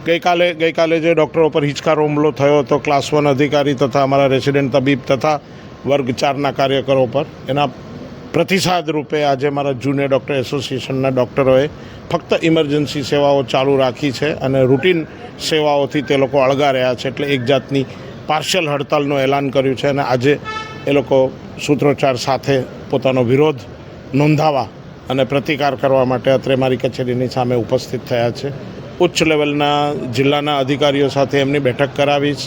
ગઈકાલે જે ડૉક્ટરો પર હિચકારો હુમલો થયો હતો ક્લાસ 1 અધિકારી તથા અમારા રેસિડેન્ટ તબીબ તથા વર્ગ 4ના કાર્યકરો પર, એના પ્રતિસાદ રૂપે આજે મારા જુનિયર ડૉક્ટર એસોસિએશનના ડૉક્ટરોએ ફક્ત ઇમરજન્સી સેવાઓ ચાલુ રાખી છે અને રૂટીન સેવાઓથી તે લોકો અળગા રહ્યા છે. એટલે એક જાતની પાર્શિયલ હડતાલનું એલાન કર્યું છે અને આજે એ લોકો સૂત્રોચ્ચાર સાથે પોતાનો વિરોધ નોંધાવવા અને પ્રતિકાર કરવા માટે અત્રે મારી કચેરીની સામે ઉપસ્થિત થયા છે. ઉચ્ચ લેવલના જિલ્લાના અધિકારીઓ સાથે એમની બેઠક કરાવીશ.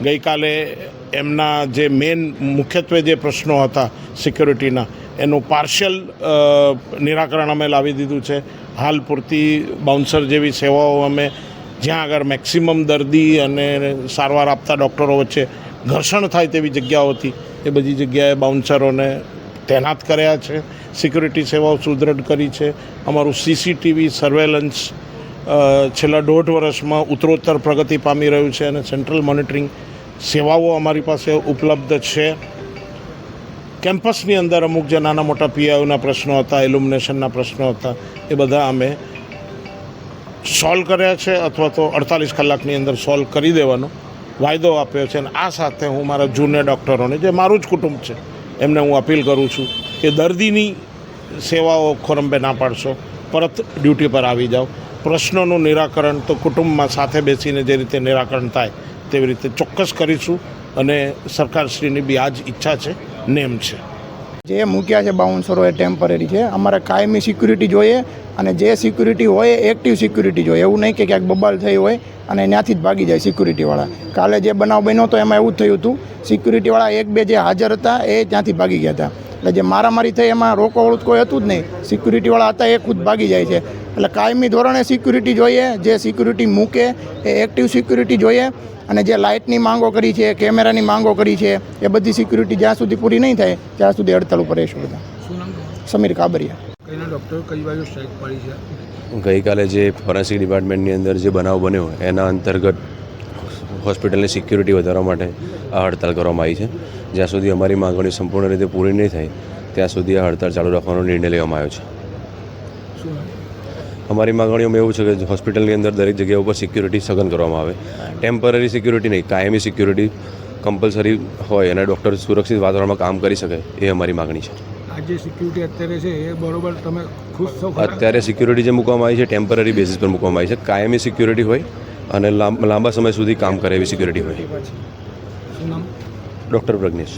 ગઈકાલે એમના જે મુખ્યત્વે જે પ્રશ્નો હતા સિક્યોરિટીના, એનું પાર્શિયલ નિરાકરણ અમે લાવી દીધું છે. હાલ પૂરતી બાઉન્સર જેવી સેવાઓ અમે જ્યાં આગળ મેક્સિમમ દર્દી અને સારવાર આપતા ડૉક્ટરો વચ્ચે ઘર્ષણ થાય તેવી જગ્યાઓ હતી એ બધી જગ્યાએ બાઉન્સરોને તૈનાત કર્યા છે. સિક્યુરિટી સેવાઓ સુદૃઢ કરી છે. અમારું સીસીટીવી સર્વેલન્સ છેલ્લા 1.5 વર્ષમાં ઉત્તરોત્તર પ્રગતિ પામી રહ્યું છે અને સેન્ટ્રલ મોનિટરિંગ સેવાઓ અમારી પાસે ઉપલબ્ધ છે. કેમ્પસની અંદર અમુક જે નાના મોટા પીઆઈઓના પ્રશ્નો હતા, ઇલ્યુમિનેશનના પ્રશ્નો હતા, એ બધા અમે સોલ્વ કર્યા છે અથવા તો 48 કલાકની અંદર સોલ્વ કરી દેવાનો વાયદો આપ્યો છે. અને આ સાથે હું મારા જુનિયર ડૉક્ટરોને, જે મારું જ કુટુંબ છે, એમને હું અપીલ કરું છું કે દર્દીની સેવાઓ ખોરંભે ના પાડશો, પરત ડ્યુટી પર આવી જાઓ. પ્રશ્નોનું નિરાકરણ તો કુટુંબમાં સાથે બેસીને જે રીતે નિરાકરણ થાય તેવી રીતે ચોક્કસ કરીશું અને સરકારશ્રીની બી આ જ ઈચ્છા છે, નેમ છે. જે મૂક્યા છે બાઉન્સરો એ ટેમ્પરરી છે. અમારે કાયમી સિક્યુરિટી જોઈએ અને જે સિક્યુરિટી હોય એક્ટિવ સિક્યુરિટી જોઈએ. એવું નહીં કે ક્યાંક બબાલ થઈ હોય અને ત્યાંથી જ ભાગી જાય સિક્યુરિટીવાળા. કાલે જે બનાવ બન્યો હતો એમાં એવું જ થયું હતું. સિક્યુરિટીવાળા 1-2 જે હાજર હતા એ ત્યાંથી ભાગી ગયા હતા. એટલે જે મારામારી થઈ એમાં રોકવાળું કોઈ હતું જ નહીં. સિક્યુરિટીવાળા હતા એ ખુદ ભાગી જાય છે. એટલે કાયમી ધોરણે સિક્યુરિટી જોઈએ. જે સિક્યુરિટી મૂકે એ એક્ટિવ સિક્યુરિટી જોઈએ. અને જે લાઇટની માંગો કરી છે, કેમેરાની માંગો કરી છે, એ બધી સિક્યુરિટી જ્યાં સુધી પૂરી નહીં થાય ત્યાં સુધી હડતાલ ઉપર રહીશું બધા. સમીર કાબરિયા. કઈના ડૉક્ટર કઈ બાજુ સ્ટ્રાઇક પડી છે? ગઈકાલે જે ફોરેન્સિક ડિપાર્ટમેન્ટની અંદર જે બનાવ બન્યો એના અંતર્ગત હોસ્પિટલની સિક્યુરિટી વધારવા માટે આ હડતાલ કરવામાં આવી છે. જ્યાં સુધી અમારી માંગણીઓ સંપૂર્ણ રીતે પૂરી નહીં થાય ત્યાં સુધી આ હડતાલ ચાલુ રાખવાનો નિર્ણય લેવામાં આવ્યો છે. અમારી માંગણીઓમાં એવું છે કે હોસ્પિટલની અંદર દરેક જગ્યા ઉપર સિક્યુરિટી સઘન કરવામાં આવે. ટેમ્પરરી સિક્યુરિટી નહીં, કાયમી સિક્યુરિટી કમ્પલસરી હોય અને ડૉક્ટર સુરક્ષિત વાતાવરણમાં કામ કરી શકે, એ અમારી માગણી છે. આ જે સિક્યુરિટી અત્યારે છે એ બરોબર તમે ખુશ છો? અત્યારે સિક્યુરિટી જે મૂકવામાં આવી છે ટેમ્પરરી બેઝિસ પર મૂકવામાં આવી છે. કાયમી સિક્યુરિટી હોય અને લાંબા સમય સુધી કામ કરે એવી સિક્યુરિટી હોય. શું નામ? ડૉક્ટર પ્રજ્ઞેશ.